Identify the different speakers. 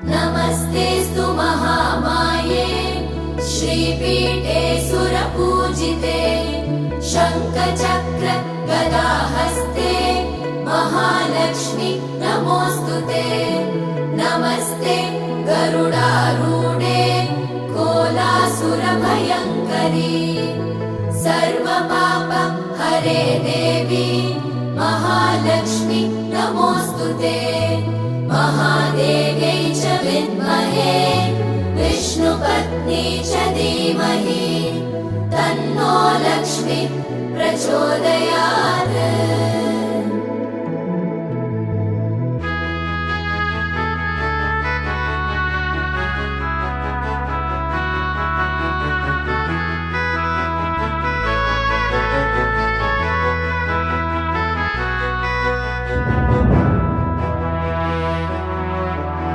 Speaker 1: नमस्तेऽस्तु महामाये श्रीपीठे सुरपूजिते शङ्खचक्र गदाहस्ते महालक्ष्मी नमोऽस्तुते। नमस्ते गरुडारूढे कोलासुरभयङ्करी सर्वपाप हरे देवी महालक्ष्मी नमोऽस्तुते। महादेव्यै च विद्महे विष्णुपत्नी च धीमहि तन्नो लक्ष्मी प्रचोदयात्।